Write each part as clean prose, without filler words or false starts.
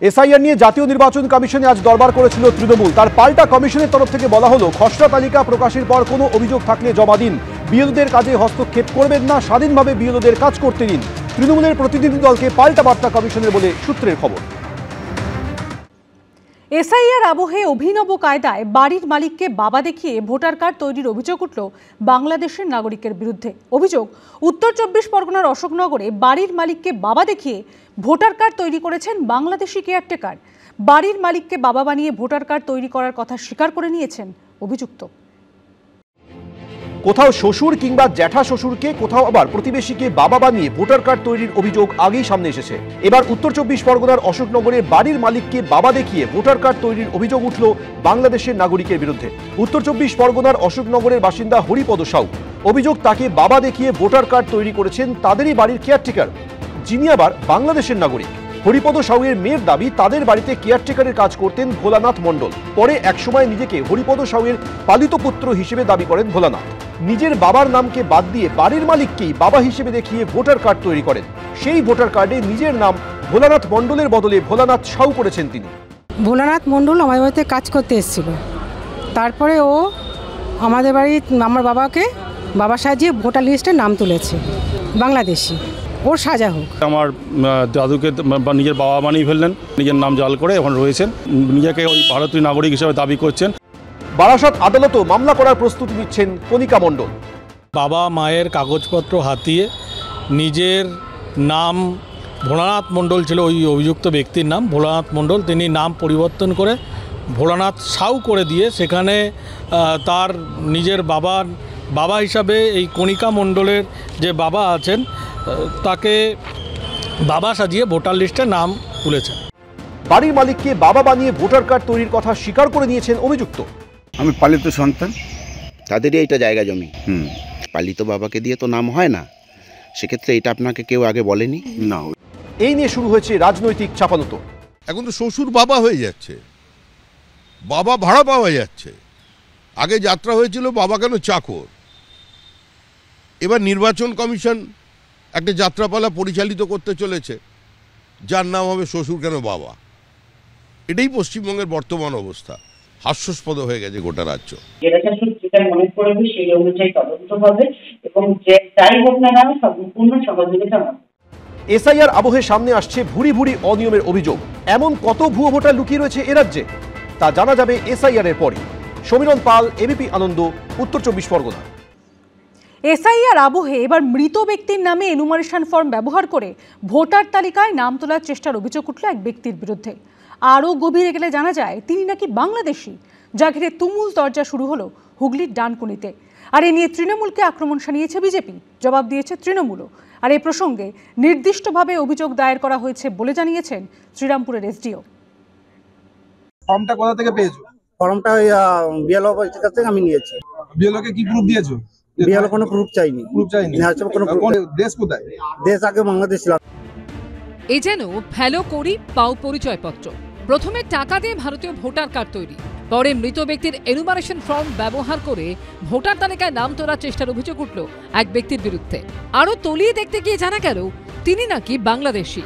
SIR নিয়ে জাতীয় নির্বাচন কমিশনে আজ দরবার করেছিল তৃণমূল। তার পাল্টা কমিশনের তরফ থেকে বলা হলো, খসড়া তালিকা প্রকাশের পর কোনো অভিযোগ থাকলে জমা দিন, বিএলওদের কাজে হস্তক্ষেপ করবেন না, স্বাধীনভাবে বিএলওদের কাজ করতে দিন। তৃণমূলের প্রতিনিধি দলকে পাল্টা বার্তা কমিশনের বলে সূত্রের খবর। এসআইআর আবহে অভিনব কায়দায় বাড়ির মালিককে বাবা দেখিয়ে ভোটার কার্ড তৈরির অভিযোগ উঠল বাংলাদেশের নাগরিকের বিরুদ্ধে। অভিযোগ, উত্তর ২৪ পরগনার অশোকনগরে বাড়ির মালিককে বাবা দেখিয়ে ভোটার কার্ড তৈরি করেছেন বাংলাদেশি কেয়ারটেকার। বাড়ির মালিককে বাবা বানিয়ে ভোটার কার্ড তৈরি করার কথা স্বীকার করে নিয়েছেন অভিযুক্ত। কোথাও শ্বশুর কিংবা জ্যাঠা শ্বশুরকে, কোথাও আবার প্রতিবেশীকে বাবা বানিয়ে ভোটার কার্ড তৈরির অভিযোগ আগেই সামনে এসেছে। এবার উত্তর ২৪ পরগনার অশোকনগরের বাড়ির মালিককে বাবা দেখিয়ে ভোটার কার্ড তৈরির অভিযোগ উঠল বাংলাদেশের নাগরিকের বিরুদ্ধে। উত্তর ২৪ পরগনার অশোকনগরের বাসিন্দা হরিপদ সাউ। অভিযোগ, তাকে বাবা দেখিয়ে ভোটার কার্ড তৈরি করেছেন তাদেরই বাড়ির কেয়ারটেকার, যিনি আবার বাংলাদেশের নাগরিক। হরিপদ সাউয়ের মেয়ের দাবি, তাদের বাড়িতে কেয়ারটেকারের কাজ করতেন ভোলানাথ মণ্ডল। পরে একসময় নিজেকে হরিপদ সাউয়ের পালিত পুত্র হিসেবে দাবি করেন ভোলানাথ। নিজের বাবার নামকে বাদ দিয়ে বাড়ির মালিককেই বাবা হিসেবে দেখিয়ে ভোটার কার্ড তৈরি করেন। সেই ভোটার কার্ডে নিজের নাম ভোলানাথ মণ্ডলের বদলে ভোলানাথ সাউ করেছেন তিনি। ভোলানাথ মণ্ডল আমার বাড়িতে কাজ করতে এসেছিল, তারপরে ও আমাদের বাড়ির আমার বাবাকে বাবা সাজিয়ে ভোটার লিস্টে নাম তুলেছে বাংলাদেশি। ওর সাজা হোক। আমার দাদুকে নিজের বাবা বানিয়ে ফেললেন, নিজের নাম জাল করে এখন রয়েছেন, নিজেকে ওই ভারতীয় নাগরিক হিসেবে দাবি করছেন। বারাসাত আদালতও মামলা করার প্রস্তুতি নিচ্ছেন কণিকা মণ্ডল। বাবা মায়ের কাগজপত্র হাতিয়ে নিজের নাম ভোলানাথ মণ্ডল ছিল ওই অভিযুক্ত ব্যক্তির নাম ভোলানাথ মণ্ডল, তিনি নাম পরিবর্তন করে ভোলানাথ সাউ করে দিয়ে সেখানে তার নিজের বাবা হিসাবে এই কণিকা মণ্ডলের যে বাবা আছেন তাকে বাবা সাজিয়ে ভোটার লিস্টে নাম তুলেছেন। বাড়ির মালিককে বাবা বানিয়ে ভোটার কার্ড তৈরির কথা স্বীকার করে নিয়েছেন অভিযুক্ত। আমি পালিত সন্তান, তাদেরই এইটা জায়গা জমি। পালিত বাবাকে দিয়ে তো নাম হয় না, সেক্ষেত্রে এটা আপনাকে কেউ আগে বলেনি? না। এই নিয়ে শুরু হয়েছে রাজনৈতিক চাপানুতো। এখন তো শ্বশুর বাবা হয়ে যাচ্ছে, বাবা ভাড়া পাওয়া যাচ্ছে। আগে যাত্রা হয়েছিল বাবা কেন চাকর। এবার নির্বাচন কমিশন একটা যাত্রাপালা পরিচালিত করতে চলেছে, যার নাম হবে শ্বশুর কেন বাবা। এটাই পশ্চিমবঙ্গের বর্তমান অবস্থা। হাস্যাস্পদ হয়ে গেছে গোটা রাজ্য। যেটা মনে করবে সেই অনুযায়ী তদন্ত হবে এবং যে যাই হোক না কেন সম্পূর্ণ সহযোগিতা হবে। এসআইআর আবহে সামনে আসছে ভুরি ভুরি অনিয়মের অভিযোগ। এমন কত ভুয়ো ভোটার লুকিয়ে রয়েছে এ রাজ্যে, তা জানা যাবে এসআইআর এর পরে। সমীরণ পাল, এবিপি আনন্দ, উত্তর ২৪ পরগনা। এসআইআর আবহে এবার মৃত ব্যক্তির নামে এনুমারেশন ফর্ম ব্যবহার করে ভোটার তালিকায় নাম তোলার চেষ্টার অভিযোগ উঠল এক ব্যক্তির বিরুদ্ধে। আরও গভীরে গেলে জানা যায় তিনি নাকি বাংলাদেশি, যা ঘিরে তুমুল তরজা শুরু হলো হুগলির ডানকুনিতে। আর এ নিয়ে তৃণমূলকে আক্রমণ শানিয়েছে বিজেপি, জবাব দিয়েছে তৃণমূলও। আর এই প্রসঙ্গে নির্দিষ্টভাবে অভিযোগ দায়ের করা হয়েছে বলে জানিয়েছেন শ্রীরামপুরের এসডিও। ফর্মটা কোথা থেকে পেয়েছো? ফর্মটা বিএলও অফিসের কাছ থেকে আমি নিয়েছি। বিএলও কে কি প্রুফ দিয়েছো? বিএলও কোনো প্রুফ চাইনি। প্রুফ চাইনি? না, কোনো প্রুফ। দেশ কোথায়? দেশ আগে বাংলাদেশ ছিল। এ যেন ফেলো করি পাও পরিচয়পত্র। প্রথমে টাকা দিয়ে ভারতীয় ভোটার কার্ড তৈরি, পরে মৃত ব্যক্তির এনুমারেশন ফর্ম ব্যবহার করে ভোটার তালিকায় নাম তোলার চেষ্টার অভিযোগ উঠল এক ব্যক্তির বিরুদ্ধে। আরও তলিয়ে দেখতে গিয়ে জানা গেল তিনি নাকি বাংলাদেশি।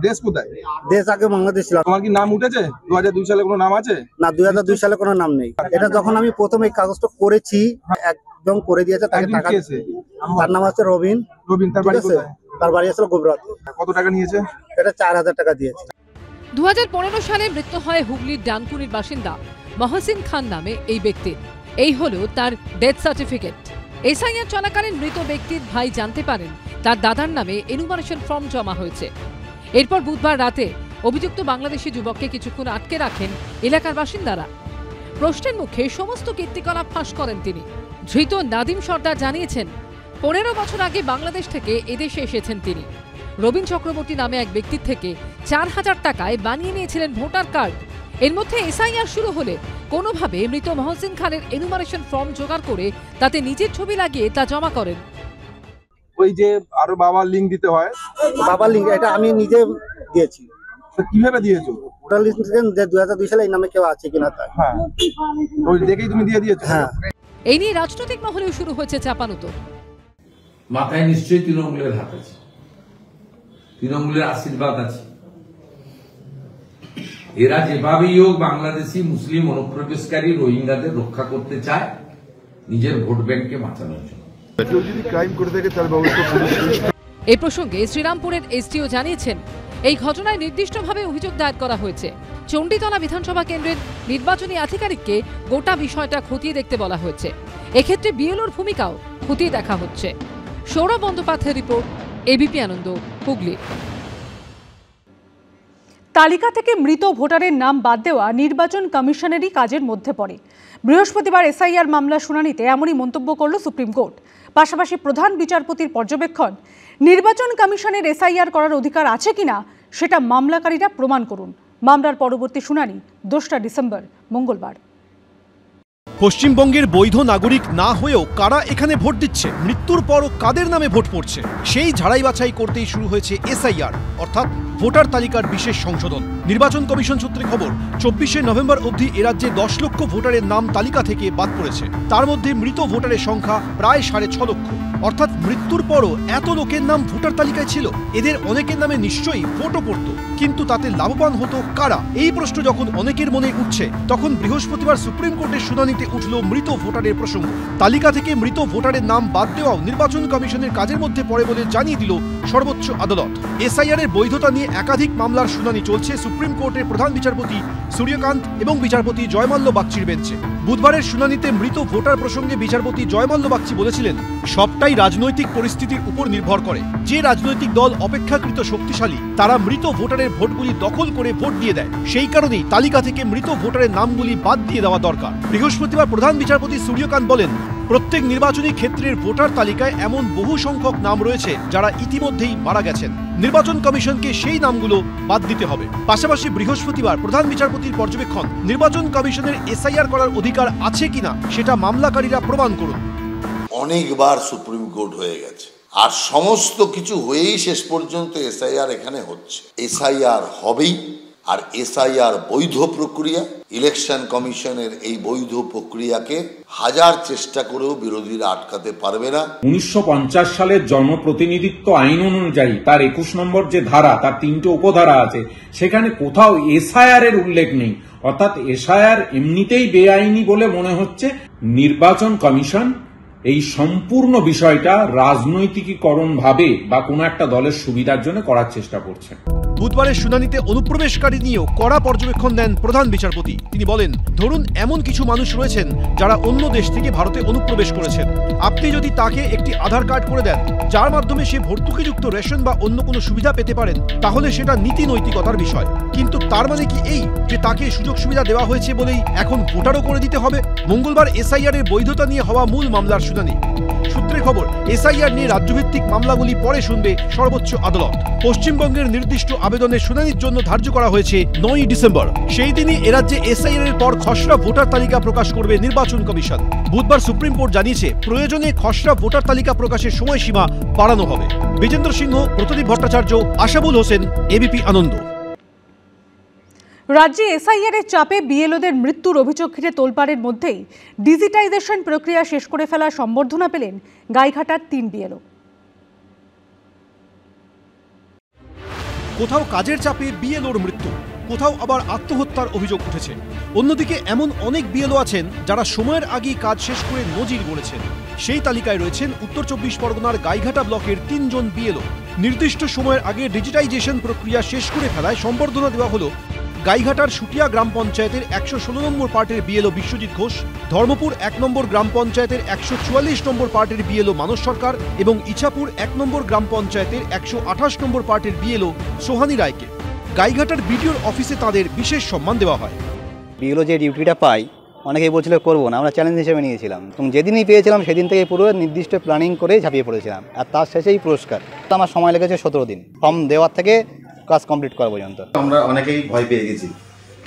দেশ কোথায়? দেশ আগে বাংলাদেশ ছিল। তোমার কি নাম উঠেছে? 2002 সালে কোনো নাম আছে? না, 2002 সালে কোনো নাম নেই। এটা যখন আমি প্রথম এই কাগজটা করেছি, একদম করে দিয়েছে তাকে টাকা। তার নাম আছে রবিন। রবিন, তার বাড়ি কোথায়? তার বাড়ি আসলে গোবরাতে। কত টাকা নিয়েছে? এটা 4000 টাকা দিয়েছে। 2015 সালে মৃত্যু হয় হুগলির ডানকুনির বাসিন্দা মহসিন খান নামে এই ব্যক্তির। এই হলো তার ডেথ সার্টিফিকেট। এসআইআর চলাকালীন মৃত ব্যক্তির ভাই জানতে পারেন তার দাদার নামে এনুমারেশন ফর্ম জমা হয়েছে। এরপর বুধবার রাতে অভিযুক্ত বাংলাদেশি যুবককে কিছুক্ষণ আটকে রাখেন এলাকার বাসিন্দারা। প্রশ্নের মুখে সমস্ত কীর্তিকলাপ ফাঁস করেন তিনি। ধৃত নাদিম সর্দার জানিয়েছেন 15 বছর আগে বাংলাদেশ থেকে এদেশে এসেছেন তিনি। রবীন চক্রবর্তী নামে এক ব্যক্তির থেকে 4000 টাকায় বানিয়ে নিয়েছিলেন ভোটার কার্ড। এর মধ্যে এসআইআর শুরু হলে কোনোভাবে মৃত মহসিন খানের এনুমারেশন ফর্ম জোগাড় করে তাতে নিজের ছবি লাগিয়ে তা জমা করেন। ওই যে আরো বাবার লিংক দিতে হয়, বাবার লিংক এটা আমি নিজে দিয়েছি। কিভাবে দিয়েছো? ভোটার লিস্ট যে 2002 সালে এই নামে কেউ আছে কিনা তাই। হ্যাঁ, ওই দেখেই তুমি দিয়ে দিয়েছো। হ্যাঁ। এই নিয়ে রাজনৈতিক মহলেও শুরু হয়েছে চাপানুতো। মাথায় নিশ্চয়ই তৃণমূলের হাত আছে, তৃণমূলের আশীর্বাদ আছে। এরা যেভাবেই হোক বাংলাদেশি মুসলিম অনুপ্রবেশকারী রোহিঙ্গাদের রক্ষা করতে চায় নিজের ভোট ব্যাংককে বাঁচানোর জন্য। এই প্রসঙ্গে শ্রীরামপুরের এসডিও জানিয়েছেন, এই ঘটনায় নির্দিষ্টভাবে অভিযোগ দায়ের করা হয়েছে। চণ্ডীতলা বিধানসভা কেন্দ্রের নির্বাচনী আধিকারিককে গোটা বিষয়টা খতিয়ে দেখতে বলা হয়েছে। এক্ষেত্রে বিএলওর ভূমিকাও খতিয়ে দেখা হচ্ছে। সৌরভ বন্দ্যোপাধ্যায়ের রিপোর্ট, এবিপি আনন্দ, হুগলি। তালিকা থেকে মৃত ভোটারের নাম বাদ দেওয়া নির্বাচন কমিশনেরই কাজের মধ্যে পড়ে। বৃহস্পতিবার এসআইআর মামলা শুনানিতে এমনই মন্তব্য করল সুপ্রিম কোর্ট। পাশাপাশি প্রধান বিচারপতির পর্যবেক্ষণ, নির্বাচন কমিশনের এসআইআর করার অধিকার আছে কিনা সেটা মামলাকারীরা প্রমাণ করুন। মামলার পরবর্তী শুনানি 2রা ডিসেম্বর, মঙ্গলবার। পশ্চিমবঙ্গের বৈধ নাগরিক না হয়েও কারা এখানে ভোট দিচ্ছে, মৃত্যুর পরও কাদের নামে ভোট পড়ছে, সেই ঝাড়াই বাছাই করতেই শুরু হয়েছে এসআইআর অর্থাৎ ভোটার তালিকার বিশেষ সংশোধন। নির্বাচন কমিশন সূত্রে খবর, 24শে নভেম্বর অবধি এ রাজ্যে 10 লক্ষ ভোটারের নাম তালিকা থেকে বাদ পড়েছে। তার মধ্যে মৃত ভোটারের সংখ্যা প্রায় 6.5 লক্ষ। অর্থাৎ মৃত্যুর পরও এত লোকের নাম ভোটার তালিকায় ছিল। এদের অনেকের নামে নিশ্চয়ই ভোটও পড়ত, কিন্তু তাতে লাভবান হতো কারা? এই প্রশ্ন যখন অনেকের মনে উঠছে, তখন বৃহস্পতিবার সুপ্রিম কোর্টের শুনানিতে উঠল মৃত ভোটারের প্রসঙ্গ। তালিকা থেকে মৃত ভোটারের নাম বাদ দেওয়াও নির্বাচন কমিশনের কাজের মধ্যে পড়ে বলে জানিয়ে দিল সর্বোচ্চ আদালত। এসআইআর এর বৈধতা নিয়ে একাধিক মামলার শুনানি চলছে সুপ্রিম কোর্টের প্রধান বিচারপতি সূর্যকান্ত এবং বিচারপতি জয়মাল্য বাগচির বেঞ্চে। বুধবারের শুনানিতে মৃত ভোটার প্রসঙ্গে বিচারপতি জয়মাল্য বাগচি বলেছিলেন, সবটাই রাজনৈতিক পরিস্থিতির উপর নির্ভর করে। যে রাজনৈতিক দল অপেক্ষাকৃত শক্তিশালী তারা মৃত ভোটারের ভোটগুলি দখল করে ভোট দিয়ে দেয়। সেই কারণেই তালিকা থেকে মৃত ভোটারের নামগুলি বাদ দিয়ে দেওয়া দরকার। বৃহস্পতিবার প্রধান বিচারপতি সূর্যকান্ত বলেন, প্রত্যেক নির্বাচনী ক্ষেত্রের ভোটার তালিকায় এমন বহু সংখ্যক নাম রয়েছে যারা ইতিমধ্যেই মারা গেছেন। নির্বাচন কমিশনকে সেই নামগুলো বাদ দিতে হবে। পাশাপাশি বৃহস্পতিবার প্রধান বিচারপতির পর্যবেক্ষণ, নির্বাচন কমিশনের এসআইআর করার অধিকার আছে কিনা সেটা মামলাকারীরা প্রমাণ করুন। অনেকবার সুপ্রিম কোর্ট হয়ে গেছে, আর সমস্ত কিছু হয়েই শেষ পর্যন্ত এসআইআর এখানে হচ্ছে। এসআইআর হবেই, আর এসআইআর বৈধ প্রক্রিয়া। ইলেকশন কমিশনের এই বৈধ প্রক্রিয়াকে হাজার চেষ্টা করেও বিরোধীরা আটকাতে পারবে না। 1950 সালের জনপ্রতিনিধিত্ব আইন অনুযায়ী তার 21 নম্বর যে ধারা, তার 3টে উপধারা আছে, সেখানে কোথাও এসআইআর এর উল্লেখ নেই। অর্থাৎ এসআইআর এমনিতেই বেআইনি বলে মনে হচ্ছে। নির্বাচন কমিশন এই সম্পূর্ণ বিষয়টা রাজনৈতিকীকরণ ভাবে বা কোনো একটা দলের সুবিধার জন্য করার চেষ্টা করছে। বুধবারের শুনানিতে অনুপ্রবেশকারী নিয়েও কড়া পর্যবেক্ষণ দেন প্রধান বিচারপতি। তিনি বলেন, ধরুন এমন কিছু মানুষ রয়েছেন যারা অন্য দেশ থেকে ভারতে অনুপ্রবেশ করেছেন। আপনি যদি তাকে একটি আধার কার্ড করে দেন যার মাধ্যমে সে ভর্তুকিযুক্ত রেশন বা অন্য কোনো সুবিধা পেতে পারেন, তাহলে সেটা নীতি নৈতিকতার বিষয়। কিন্তু তার মানে কি এই যে তাকে সুযোগ সুবিধা দেওয়া হয়েছে বলেই এখন ভোটারও করে দিতে হবে? মঙ্গলবার এসআইআর এর বৈধতা নিয়ে হওয়া মূল মামলার শুনানি। সূত্রে খবর, এসআইআর নিয়ে রাজ্যভিত্তিক মামলাগুলি পরে শুনবে সর্বোচ্চ আদালত। পশ্চিমবঙ্গের নির্দিষ্ট আবেদনের শুনানির জন্য ধার্য করা হয়েছে 9ই ডিসেম্বর। সেই দিনই এরাজ্যে এসআইআর এর পর খসড়া ভোটার তালিকা প্রকাশ করবে নির্বাচন কমিশন। বুধবার সুপ্রিম কোর্ট জানিয়েছে, প্রয়োজনে খসড়া ভোটার তালিকা প্রকাশের সময়সীমা বাড়ানো হবে। বিজেন্দ্র সিংহ, প্রতিদীপ ভট্টাচার্য, আশাবুল হোসেন, এবিপি আনন্দ। রাজ্যে এসআইআর এর চাপে বিএলওদের মৃত্যুর অভিযোগ ঘিরে তোলপাড়ের মধ্যেই ডিজিটাইজেশন প্রক্রিয়া শেষ করে ফেলার সম্বর্ধনা পেলেন গাইঘাটার 3 বিএলও। কোথাও কাজের চাপে বিএলওর মৃত্যু, কোথাও আবার আত্মহত্যার অভিযোগ উঠেছে। অন্যদিকে এমন অনেক বিএলও আছেন যারা সময়ের আগেই কাজ শেষ করে নজির গড়েছেন। সেই তালিকায় রয়েছেন উত্তর 24 পরগনার গাইঘাটা ব্লকের 3 জন বিএলও। নির্দিষ্ট সময়ের আগে ডিজিটাইজেশন প্রক্রিয়া শেষ করে ফেলায় সম্বর্ধনা দেওয়া হলো গাইঘাটার সুটিয়া গ্রাম পঞ্চায়েতের 116 নম্বর পার্টের বিএলও বিশ্বজিৎ ঘোষ, ধর্মপুর 1 নম্বর গ্রাম পঞ্চায়েতের 144 নম্বর পার্টের বিএলও মানস সরকার এবং ইছাপুর 1 নম্বর গ্রাম পঞ্চায়েতের 128 নম্বর পার্টের বিএলও সোহানী রায়কে। গাইঘাটার বিডিওর অফিসে তাদের বিশেষ সম্মান দেওয়া হয়। বিএলও যে ডিউটিটা পাই, অনেকেই বলছিল করবো না, আমরা চ্যালেঞ্জ হিসেবে নিয়েছিলাম এবং যেদিনই পেয়েছিলাম সেদিন থেকে পুরো নির্দিষ্ট প্ল্যানিং করে ঝাঁপিয়ে পড়েছিলাম। আর তার শেষেই পুরস্কার। আমার সময় লেগেছে 17 দিন ফর্ম দেওয়ার থেকে কাজ কমপ্লিট করা পর্যন্ত। আমরা অনেকেই ভয় পেয়ে গেছি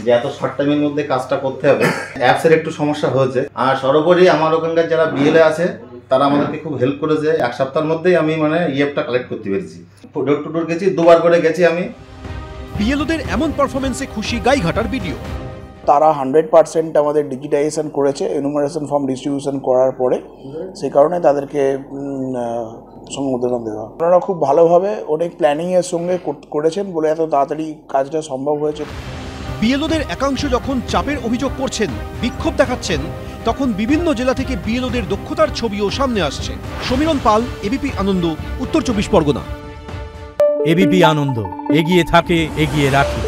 যে এত শর্ট টাইমের মধ্যে কাজটা করতে হবে। অ্যাপসের একটু সমস্যা হয়েছে, আর সর্বোপরি আমার ওখানকার যারা বিএলএ আছে তারা আমাদেরকে খুব হেল্প করেছে। 1 সপ্তাহের মধ্যেই আমি ইএফটা কালেক্ট করতে পেরেছি। ডোর টু ডোর গেছি, 2বার করে গেছি আমি। বিএলওদের এমন পারফরমেন্সে খুশি গাইঘাটার বিডিও। তারা 100% আমাদের ডিজিটাইজেশন করেছে এনুমারেশন ফর্ম ডিস্ট্রিবিউশন করার পরে, সেই কারণে তাদেরকে সংবর্ধনা দেওয়া। ওনারা খুব ভালোভাবে অনেক প্ল্যানিংয়ের সঙ্গে করেছেন বলে এত তাড়াতাড়ি কাজটা সম্ভব হয়েছে। বিএলওদের একাংশ যখন চাপের অভিযোগ করছেন, বিক্ষোভ দেখাচ্ছেন, তখন বিভিন্ন জেলা থেকে বিএলওদের দক্ষতার ছবিও সামনে আসছে। সমীরণ পাল, এবিপি আনন্দ, উত্তর 24 পরগনা। এবিপি আনন্দ, এগিয়ে থাকে, এগিয়ে রাখে।